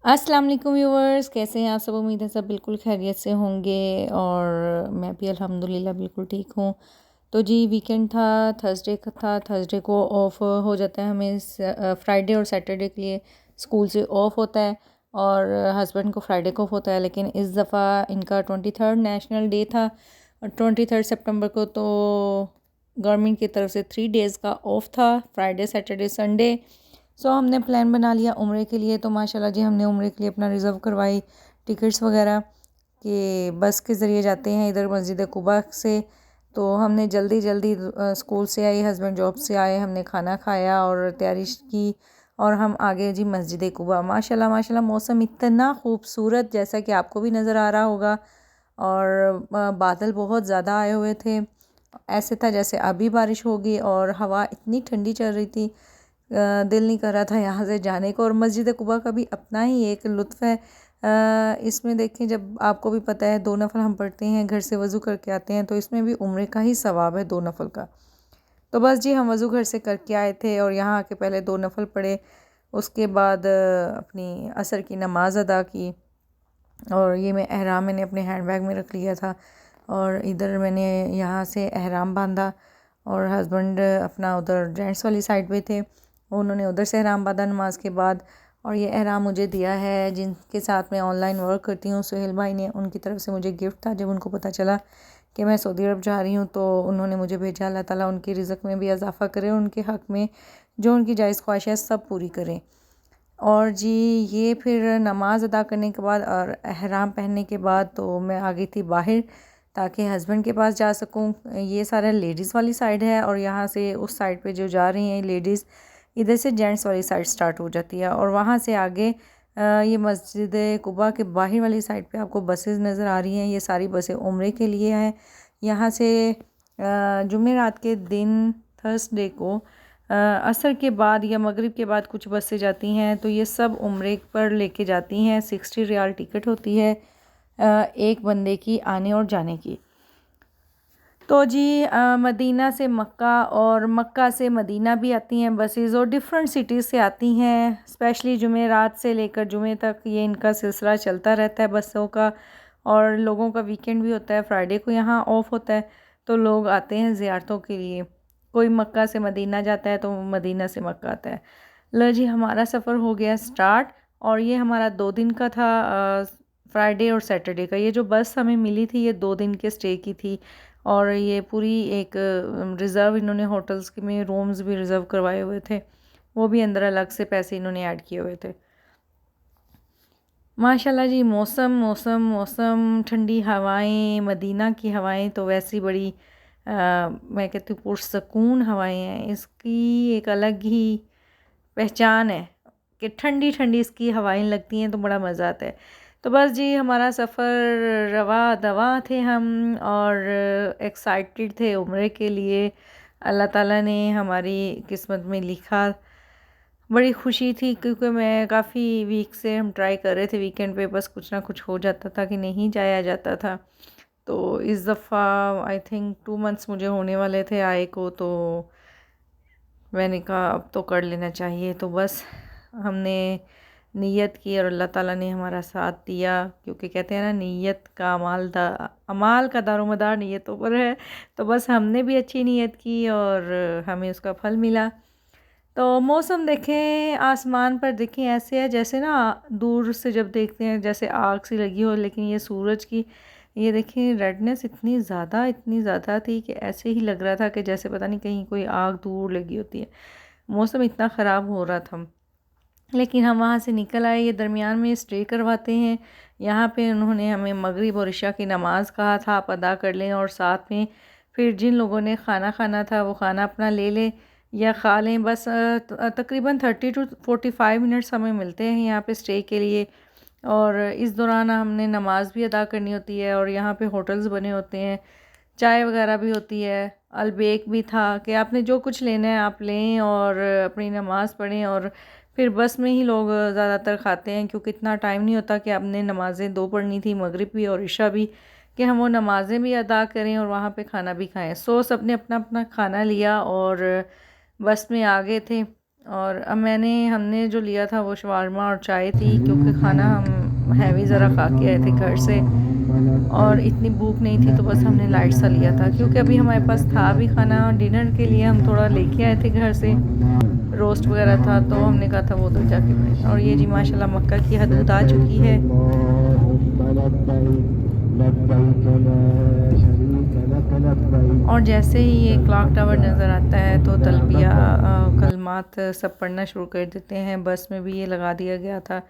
अस्सलाम वालेकुम व्यूवर्स, कैसे हैं आप सब। उम्मीद है सब बिल्कुल खैरियत से होंगे और मैं भी अल्हम्दुलिल्लाह बिल्कुल ठीक हूँ। तो जी वीकेंड था, थर्सडे का था। थर्सडे को ऑफ हो जाता है हमें, फ्राइडे और सैटरडे के लिए स्कूल से ऑफ होता है और हस्बैंड को फ्राइडे को ऑफ होता है। लेकिन इस दफ़ा इनका 23rd नेशनल डे था और 23 सितंबर को तो गवर्नमेंट की तरफ से 3 डेज़ का ऑफ था, फ्राइडे सैटरडे संडे। सो हमने प्लान बना लिया उम्रे के लिए। तो माशाल्लाह जी हमने उम्रे के लिए अपना रिज़र्व करवाई टिकट्स वगैरह कि बस के ज़रिए जाते हैं इधर मस्जिद कुबा से। तो हमने जल्दी जल्दी स्कूल से आई, हस्बैंड जॉब से आए, हमने खाना खाया और तैयारी की और हम आगे जी मस्जिद कुबा। माशाल्लाह माशाल्लाह मौसम इतना खूबसूरत, जैसा कि आपको भी नज़र आ रहा होगा। और बादल बहुत ज़्यादा आए हुए थे, ऐसे था जैसे अभी बारिश होगी और हवा इतनी ठंडी चल रही थी, दिल नहीं कर रहा था यहाँ से जाने को। और मस्जिद कुबा का भी अपना ही एक लुत्फ़ है। इसमें देखें, जब आपको भी पता है 2 नफल हम पढ़ते हैं, घर से वज़ू करके आते हैं, तो इसमें भी उम्रे का ही सवाब है 2 नफल का। तो बस जी हम वज़ू घर से करके आए थे और यहाँ आके पहले 2 नफल पढ़े, उसके बाद अपनी असर की नमाज़ अदा की। और ये मैं एहराम मैंने अपने हैंड बैग में रख लिया था और इधर मैंने यहाँ से एहराम बांधा और हस्बैंड अपना उधर जेंट्स वाली साइड पे थे, उन्होंने उधर से एहराम बांधा नमाज के बाद। और ये एहराम मुझे दिया है जिनके साथ मैं ऑनलाइन वर्क करती हूँ, सुहेल भाई ने, उनकी तरफ से मुझे गिफ्ट था। जब उनको पता चला कि मैं सऊदी अरब जा रही हूँ तो उन्होंने मुझे भेजा। अल्लाह ताला उनकी रिज़्क़ में भी इजाफ़ा करे, उनके हक़ में जो उनकी जायज़ ख्वाहिश है सब पूरी करें। और जी ये फिर नमाज़ अदा करने के बाद और एहराम पहनने के बाद तो मैं आ गई थी बाहर ताकि हस्बैंड के पास जा सकूं। ये सारा लेडीज़ वाली साइड है और यहाँ से उस साइड पे जो जा रही हैं लेडीज़, इधर से जेंट्स वाली साइड स्टार्ट हो जाती है। और वहाँ से आगे ये मस्जिद कुबा के बाहर वाली साइड पे आपको बसेस नज़र आ रही हैं। ये सारी बसें उम्रे के लिए हैं। यहाँ से जुमेरात के दिन थर्सडे को असर के बाद या मगरिब के बाद कुछ बसें जाती हैं, तो ये सब उम्रे पर लेके जाती हैं। 60 रियाल टिकट होती है एक बंदे की आने और जाने की। तो जी मदीना से मक्का और मक्का से मदीना भी आती हैं बसेस और डिफरेंट सिटीज़ से आती हैं। स्पेशली जुमेरात से लेकर जुमे तक ये इनका सिलसिला चलता रहता है बसों का। और लोगों का वीकेंड भी होता है, फ्राइडे को यहाँ ऑफ होता है, तो लोग आते हैं ज़ियारतों के लिए। कोई मक्का से मदीना जाता है तो मदीना से मक्का आता है। लो जी हमारा सफ़र हो गया स्टार्ट और ये हमारा 2 दिन का था, फ्राइडे और सैटरडे का। ये जो बस हमें मिली थी ये 2 दिन के स्टे की थी और ये पूरी एक रिज़र्व इन्होंने होटल्स के में रूम्स भी रिज़र्व करवाए हुए थे, वो भी अंदर अलग से पैसे इन्होंने ऐड किए हुए थे। माशाल्लाह जी मौसम मौसम मौसम ठंडी हवाएं, मदीना की हवाएं तो वैसी बड़ी मैं कहती हूँ पुरसकून हवाएं हैं। इसकी एक अलग ही पहचान है कि ठंडी ठंडी इसकी हवाएं लगती हैं तो बड़ा मज़ा आता है। तो बस जी हमारा सफ़र रवा दवा थे हम और एक्साइटेड थे उम्रे के लिए। अल्लाह ताला ने हमारी किस्मत में लिखा, बड़ी खुशी थी क्योंकि मैं काफ़ी वीक से हम ट्राई कर रहे थे वीकेंड पे बस कुछ ना कुछ हो जाता था कि नहीं जाया जाता था। तो इस दफ़ा आई थिंक 2 मंथ्स मुझे होने वाले थे आए को, तो मैंने कहा अब तो कर लेना चाहिए। तो बस हमने नीयत की और अल्लाह ताला ने हमारा साथ दिया, क्योंकि कहते हैं ना नीयत का अमाल का दारोमदार नीयतों पर है। तो बस हमने भी अच्छी नीयत की और हमें उसका फल मिला। तो मौसम देखें, आसमान पर देखें, ऐसे है जैसे ना दूर से जब देखते हैं जैसे आग सी लगी हो, लेकिन ये सूरज की ये देखें रेडनेस इतनी ज़्यादा थी कि ऐसे ही लग रहा था कि जैसे पता नहीं कहीं कोई आग दूर लगी होती है। मौसम इतना ख़राब हो रहा था, लेकिन हम वहाँ से निकल आए। ये दरमियान में स्टे करवाते हैं यहाँ पे। उन्होंने हमें मगरिब और इशा की नमाज़ कहा था आप अदा कर लें और साथ में फिर जिन लोगों ने खाना खाना था वो खाना अपना ले लें या खा लें। बस तकरीबन 30 to 45 मिनट्स हमें मिलते हैं यहाँ पे स्टे के लिए और इस दौरान हमने नमाज़ भी अदा करनी होती है। और यहाँ पे होटल्स बने होते हैं, चाय वगैरह भी होती है, अलबेक भी था कि आपने जो कुछ लेना है आप लें और अपनी नमाज़ पढ़ें। और फिर बस में ही लोग ज़्यादातर खाते हैं क्योंकि इतना टाइम नहीं होता कि आपने नमाज़ें 2 पढ़नी थी, मगरिब भी और इशा भी, कि हम वो नमाज़ें भी अदा करें और वहाँ पे खाना भी खाएं। सो सबने अपना अपना खाना लिया और बस में आ गए थे। और अब हमने जो लिया था वो शवारमा और चाय थी, क्योंकि खाना हम हैवी ज़रा खा के आए थे घर से और इतनी भूख नहीं थी, तो बस हमने लाइट सा लिया था, क्योंकि अभी हमारे पास था भी खाना। डिनर के लिए हम थोड़ा लेके आए थे घर से, रोस्ट वगैरह था, तो हमने कहा था वो तो जाके बनाए। और ये जी माशाल्लाह मक्का की हदूद आ चुकी है। और जैसे ही ये क्लॉक टावर नज़र आता है तो तलबिया कलमात सब पढ़ना शुरू कर देते हैं। बस में भी ये लगा दिया गया था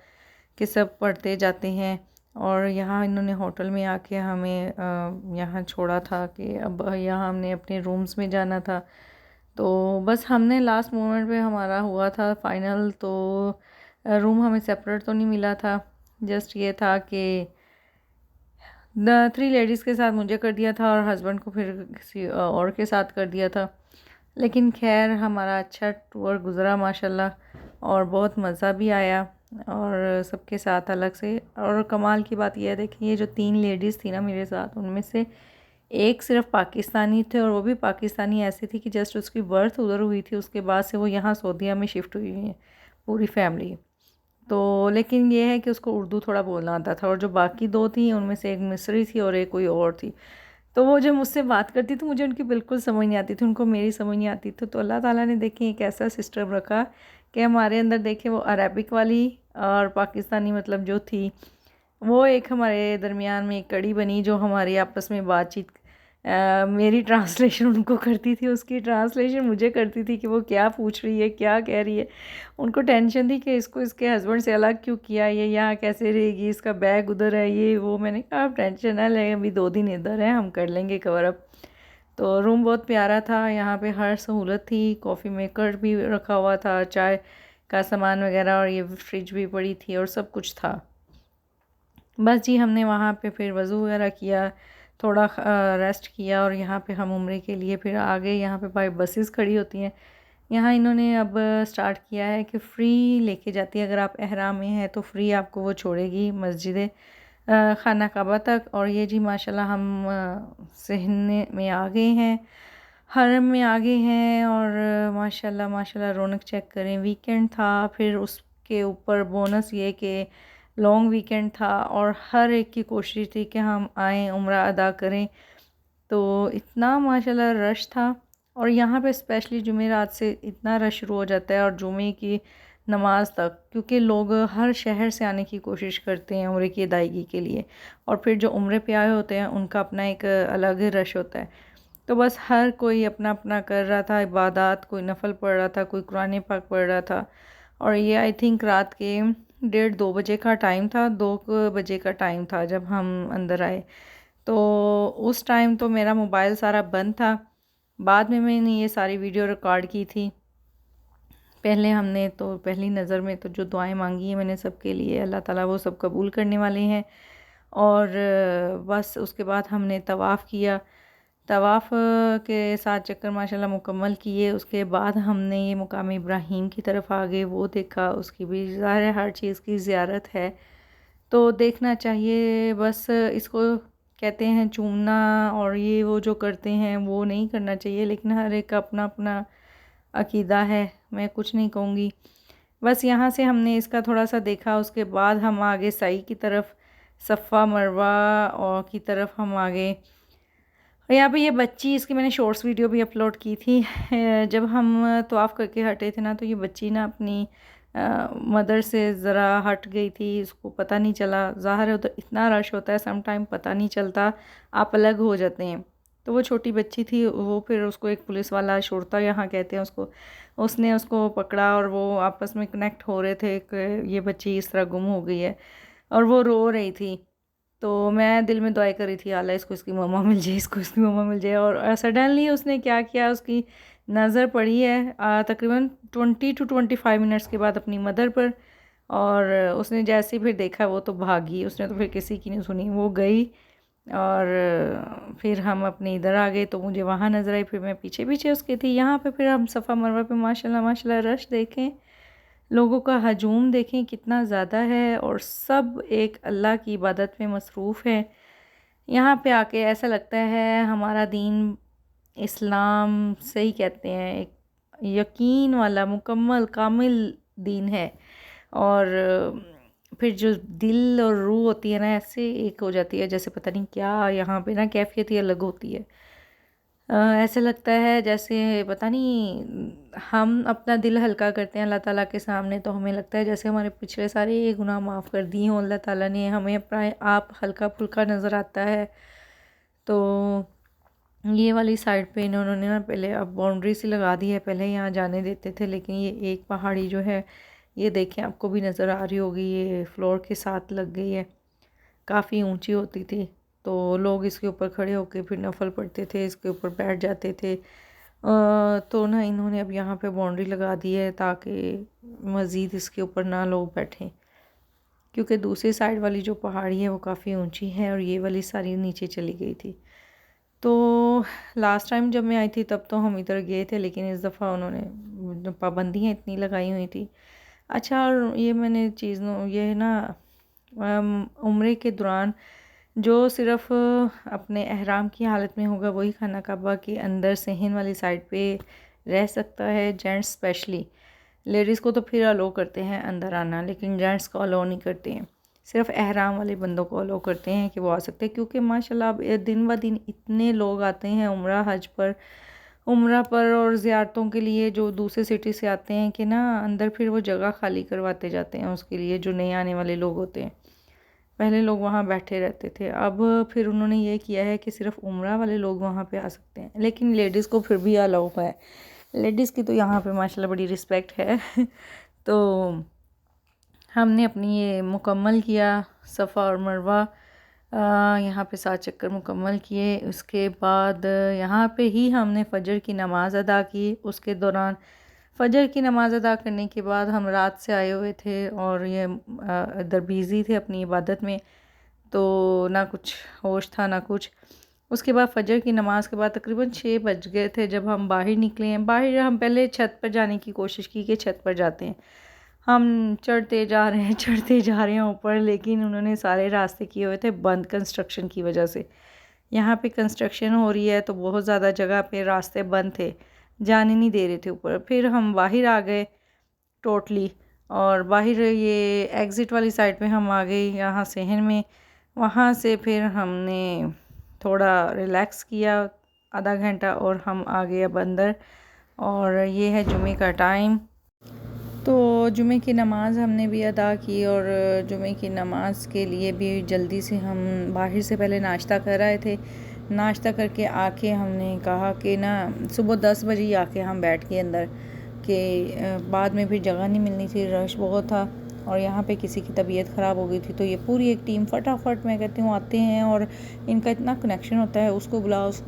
कि सब पढ़ते जाते हैं। और यहाँ इन्होंने होटल में आके हमें यहाँ छोड़ा था कि अब यहाँ हमने अपने रूम्स में जाना था। तो बस हमने लास्ट मोमेंट पे हमारा हुआ था फाइनल, तो रूम हमें सेपरेट तो नहीं मिला था, जस्ट ये था कि 3 लेडीज़ के साथ मुझे कर दिया था और हस्बैंड को फिर किसी और के साथ कर दिया था। लेकिन खैर हमारा अच्छा टूर गुज़रा माशाल्लाह, और बहुत मज़ा भी आया और सबके साथ अलग से। और कमाल की बात यह है, देखिए ये जो 3 लेडीज़ थी ना मेरे साथ, उनमें से एक सिर्फ पाकिस्तानी थे, और वो भी पाकिस्तानी ऐसी थी कि जस्ट उसकी बर्थ उधर हुई थी, उसके बाद से वो यहाँ सऊदीया में शिफ्ट हुई है पूरी फैमिली। तो लेकिन ये है कि उसको उर्दू थोड़ा बोलना आता था, और जो बाकी 2 थी उनमें से एक मिस्री थी और एक कोई और थी। तो वो जब मुझसे बात करती थी मुझे उनकी बिल्कुल समझ नहीं आती थी, उनको मेरी समझ नहीं आती थी। तो अल्लाह ताला ने देखिए एक ऐसा सिस्टम रखा कि हमारे अंदर देखें वो अरेबिक वाली और पाकिस्तानी मतलब जो थी, वो एक हमारे दरमियान में एक कड़ी बनी, जो हमारी आपस में बातचीत मेरी ट्रांसलेशन उनको करती थी, उसकी ट्रांसलेशन मुझे करती थी कि वो क्या पूछ रही है, क्या कह रही है। उनको टेंशन थी कि इसको इसके हस्बैंड से अलग क्यों किया, ये यहाँ कैसे रहेगी, इसका बैग उधर है, ये वो। मैंने कहा आप टेंशन ना लें, अभी 2 दिन इधर है, हम कर लेंगे कवर अप। तो रूम बहुत प्यारा था, यहाँ पे हर सहूलत थी, कॉफ़ी मेकर भी रखा हुआ था, चाय का सामान वगैरह, और ये फ्रिज भी पड़ी थी और सब कुछ था। बस जी हमने वहाँ पे फिर वज़ू वगैरह किया, थोड़ा रेस्ट किया, और यहाँ पे हम उम्रे के लिए फिर आ गए। यहाँ पे बाई बसेस खड़ी होती हैं। यहाँ इन्होंने अब स्टार्ट किया है कि फ़्री लेके जाती है, अगर आप एहराम में हैं तो फ़्री आपको वो छोड़ेगी मस्जिद खाना काबा तक। और ये जी माशाल्लाह हम सहने में आ गए हैं, हरम में आ गए हैं। और माशाल्लाह माशाल्लाह रौनक चेक करें, वीकेंड था, फिर उसके ऊपर बोनस ये कि लॉन्ग वीकेंड था, और हर एक की कोशिश थी कि हम आएँ उम्रा अदा करें। तो इतना माशाल्लाह रश था, और यहाँ पे स्पेशली जुमेरात से इतना रश शुरू हो जाता है, और जुमे की नमाज तक, क्योंकि लोग हर शहर से आने की कोशिश करते हैं उम्रे की अदायगी के लिए। और फिर जो उम्रे पे आए होते हैं उनका अपना एक अलग ही रश होता है। तो बस हर कोई अपना अपना कर रहा था इबादत, कोई नफल पढ़ रहा था, कोई कुरान पाक पढ़ रहा था। और ये आई थिंक रात के 1:30-2 बजे का टाइम था, 2 बजे का टाइम था जब हम अंदर आए। तो उस टाइम तो मेरा मोबाइल सारा बंद था। बाद में मैंने ये सारी वीडियो रिकॉर्ड की थी। पहले हमने तो पहली नज़र में तो जो दुआएं मांगी हैं मैंने सबके लिए, अल्लाह ताला वो सब कबूल करने वाले हैं। और बस उसके बाद हमने तवाफ़ किया, तवाफ़ के 7 चक्कर माशाल्लाह मुकम्मल किए। उसके बाद हमने ये मुकाम इब्राहीम की तरफ आ गए, वो देखा, उसकी भी ज़ाहिर है हर चीज़ की ज़ियारत है तो देखना चाहिए। बस इसको कहते हैं चूमना, और ये वो जो करते हैं वो नहीं करना चाहिए, लेकिन हर एक का अपना अपना अकीदा है, मैं कुछ नहीं कहूँगी। बस यहाँ से हमने इसका थोड़ा सा देखा, उसके बाद हम आगे सई की तरफ, सफ़ा मरवा और की तरफ हम आगे। और यहाँ पे ये बच्ची, इसकी मैंने शॉर्ट्स वीडियो भी अपलोड की थी। जब हम तवाफ़ करके हटे थे ना, तो ये बच्ची ना अपनी मदर से ज़रा हट गई थी, उसको पता नहीं चला। ज़ाहिर है उधर इतना रश होता है, सम टाइम पता नहीं चलता, आप अलग हो जाते हैं। तो वो छोटी बच्ची थी, वो फिर उसको एक पुलिस वाला, शुरता यहाँ कहते हैं उसको, उसने उसको पकड़ा, और वो आपस में कनेक्ट हो रहे थे कि ये बच्ची इस तरह गुम हो गई है, और वो रो रही थी। तो मैं दिल में दुआएं कर रही थी, अल्लाह इसको इसकी मम्मा मिल जाए, इसको इसकी मम्मा मिल जाए। और सडनली उसने क्या किया, उसकी नज़र पड़ी है तकरीबन 20 to 25 मिनट्स के बाद अपनी मदर पर, और उसने जैसे ही फिर देखा वो तो भागी, उसने तो फिर किसी की नहीं सुनी, वो गई। और फिर हम अपने इधर आ गए, तो मुझे वहाँ नज़र आई, फिर मैं पीछे पीछे उसके थी। यहाँ पे फिर हम सफ़ा मरवा पे माशाल्लाह माशाल्लाह रश देखें, लोगों का हजूम देखें कितना ज़्यादा है, और सब एक अल्लाह की इबादत में मसरूफ़ है। यहाँ पे आके ऐसा लगता है हमारा दीन इस्लाम सही कहते हैं, एक यकीन वाला मुकम्मल कामिल दीन है। और फिर जो दिल और रूह होती है ना, ऐसे एक हो जाती है जैसे पता नहीं क्या यहाँ पे ना कैफियत ही अलग होती है। ऐसे लगता है जैसे पता नहीं, हम अपना दिल हल्का करते हैं अल्लाह ताला के सामने, तो हमें लगता है जैसे हमारे पिछले सारे गुनाह माफ़ कर दिए हों अल्लाह ताला ने, हमें अपना आप हल्का फुल्का नज़र आता है। तो ये वाली साइड पे इन्होंने ना पहले अब बाउंड्री सी लगा दी है, पहले यहाँ जाने देते थे, लेकिन ये एक पहाड़ी जो है ये देखें, आपको भी नज़र आ रही होगी, ये फ्लोर के साथ लग गई है, काफ़ी ऊंची होती थी। तो लोग इसके ऊपर खड़े होकर फिर नफल पढ़ते थे, इसके ऊपर बैठ जाते थे। तो ना इन्होंने अब यहाँ पे बाउंड्री लगा दी है ताकि मज़ीद इसके ऊपर ना लोग बैठें, क्योंकि दूसरी साइड वाली जो पहाड़ी है वो काफ़ी ऊंची है और ये वाली सारी नीचे चली गई थी। तो लास्ट टाइम जब मैं आई थी तब तो हम इधर गए थे, लेकिन इस दफ़ा उन्होंने पाबंदियाँ इतनी लगाई हुई थी। अच्छा, और ये मैंने चीज़ ये ना उम्रे के दौरान जो सिर्फ़ अपने एहराम की हालत में होगा वही खाना काबा के अंदर सहन वाली साइड पे रह सकता है, जेंट्स स्पेशली। लेडीज़ को तो फिर अलो करते हैं अंदर आना, लेकिन जेंट्स को अलो नहीं करते हैं, सिर्फ एहराम वाले बंदों को अलो करते हैं कि वो आ सकते हैं। क्योंकि माशाल्लाह अब दिन ब दिन इतने लोग आते हैं उम्रा पर और ज़ियारतों के लिए, जो दूसरे सिटी से आते हैं कि ना अंदर फिर वो जगह खाली करवाते जाते हैं उसके लिए, जो नए आने वाले लोग होते हैं। पहले लोग वहाँ बैठे रहते थे, अब फिर उन्होंने ये किया है कि सिर्फ उम्रा वाले लोग वहाँ पे आ सकते हैं, लेकिन लेडीज़ को फिर भी अलाउ है। लेडीज़ की तो यहाँ पे माशाल्लाह बड़ी रिस्पेक्ट है। तो हमने अपनी ये मुकम्मल किया सफ़ा और मरवा, यहाँ पे 7 चक्कर मुकम्मल किए। उसके बाद यहाँ पे ही हमने फ़जर की नमाज़ अदा की। उसके दौरान फ़जर की नमाज़ अदा करने के बाद हम रात से आए हुए थे और ये इधर बिज़ी थे अपनी इबादत में, तो ना कुछ होश था ना कुछ। उसके बाद फ़जर की नमाज़ के बाद तकरीबन 6 बज गए थे जब हम बाहर निकले हैं। बाहर हम पहले छत पर जाने की कोशिश की कि छत पर जाते हैं, हम चढ़ते जा रहे हैं चढ़ते जा रहे हैं ऊपर, लेकिन उन्होंने सारे रास्ते किए हुए थे बंद कंस्ट्रक्शन की वजह से। यहाँ पे कंस्ट्रक्शन हो रही है तो बहुत ज़्यादा जगह पे रास्ते बंद थे, जाने नहीं दे रहे थे ऊपर। फिर हम बाहर आ गए टोटली, और बाहर ये एग्ज़िट वाली साइड पे हम आ गए यहाँ सहन में। वहाँ से फिर हमने थोड़ा रिलैक्स किया आधा घंटा और हम आ गए अब अंदर। और ये है जुमे का टाइम, तो जुमे की नमाज़ हमने भी अदा की। और जुमे की नमाज़ के लिए भी जल्दी से हम बाहर से पहले नाश्ता कर आए थे। नाश्ता करके आके हमने कहा कि ना सुबह 10 बजे ही आके हम बैठ गए अंदर, कि बाद में फिर जगह नहीं मिलनी थी, रश बहुत था और यहाँ पे किसी की तबीयत ख़राब हो गई थी। तो ये पूरी एक टीम फटाफट, मैं कहती हूँ, आते हैं और इनका इतना कनेक्शन होता है, उसको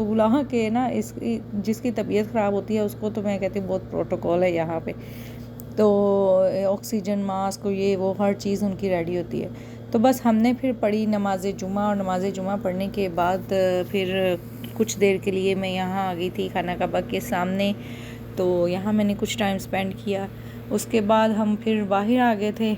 बुला के ना जिसकी तबीयत ख़राब होती है उसको, तो मैं कहती हूँ बहुत प्रोटोकॉल है यहाँ पे। तो ऑक्सीजन मास्क ये वो हर चीज़ उनकी रेडी होती है। तो बस हमने फिर पढ़ी नमाज जुमा, और नमाज जुमा पढ़ने के बाद फिर कुछ देर के लिए मैं यहाँ आ गई थी खाना काबा के सामने, तो यहाँ मैंने कुछ टाइम स्पेंड किया। उसके बाद हम फिर बाहर आ गए थे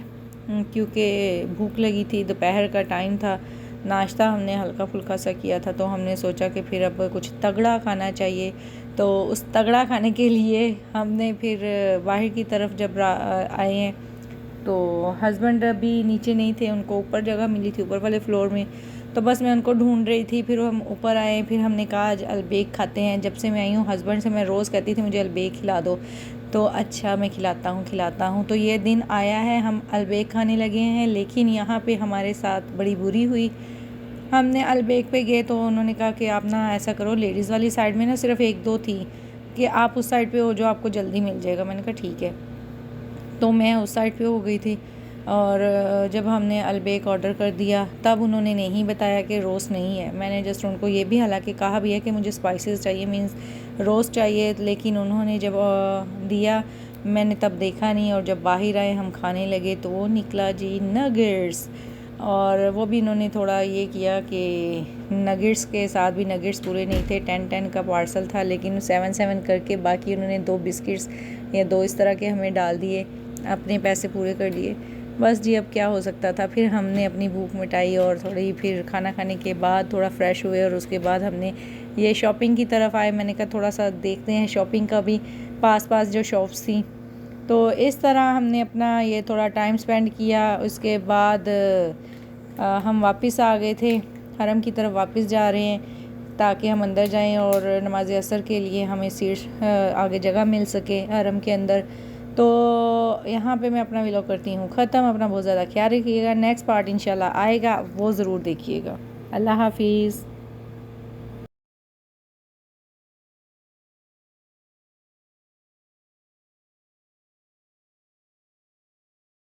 क्योंकि भूख लगी थी, दोपहर का टाइम था। नाश्ता हमने हल्का फुल्का सा किया था, तो हमने सोचा कि फिर अब कुछ तगड़ा खाना चाहिए। तो उस तगड़ा खाने के लिए हमने फिर बाहर की तरफ जब आए हैं, तो हस्बैंड अभी नीचे नहीं थे, उनको ऊपर जगह मिली थी ऊपर वाले फ्लोर में, तो बस मैं उनको ढूंढ रही थी। फिर हम ऊपर आए, फिर हमने कहा आज अलबेक खाते हैं। जब से मैं आई हूँ हस्बैंड से मैं रोज़ कहती थी मुझे अलबेक खिला दो, तो अच्छा मैं खिलाता हूँ। तो ये दिन आया है, हम अलबेक खाने लगे हैं। लेकिन यहाँ पे हमारे साथ बड़ी बुरी हुई। हमने अलबेक पे गए तो उन्होंने कहा कि आप ना ऐसा करो, लेडीज़ वाली साइड में ना सिर्फ 1-2 थी, कि आप उस साइड पे हो जो आपको जल्दी मिल जाएगा। मैंने कहा ठीक है, तो मैं उस साइड पे हो गई थी। और जब हमने अलबेक ऑर्डर कर दिया तब उन्होंने नहीं बताया कि रोस्ट नहीं है। मैंने जस्ट उनको ये भी हालांकि कहा भी है कि मुझे स्पाइसेस चाहिए, मींस रोस्ट चाहिए, लेकिन उन्होंने जब दिया मैंने तब देखा नहीं। और जब बाहर आए हम खाने लगे तो वो निकला जी नगेट्स, और वो भी इन्होंने थोड़ा ये किया कि नगेट्स के साथ भी नगेट्स पूरे नहीं थे, 10-10 का पार्सल था, लेकिन 7-7 करके बाकी उन्होंने 2 बिस्किट्स या 2 इस तरह के हमें डाल दिए, अपने पैसे पूरे कर लिए। बस जी अब क्या हो सकता था। फिर हमने अपनी भूख मिटाई और थोड़ी फिर खाना खाने के बाद थोड़ा फ्रेश हुए और उसके बाद हमने ये शॉपिंग की तरफ आए। मैंने कहा थोड़ा सा देखते हैं शॉपिंग का भी, पास पास जो शॉप्स थी। तो इस तरह हमने अपना ये थोड़ा टाइम स्पेंड किया। उसके बाद हम वापस आ गए थे, हरम की तरफ वापस जा रहे हैं ताकि हम अंदर जाएं और नमाज असर के लिए हमें सीट आगे जगह मिल सके हरम के अंदर। तो यहाँ पे मैं अपना व्लॉग करती हूँ ख़त्म। अपना बहुत ज़्यादा ख्याल रखिएगा। नेक्स्ट पार्ट इंशाल्लाह आएगा, वो ज़रूर देखिएगा। अल्लाह हाफिज़।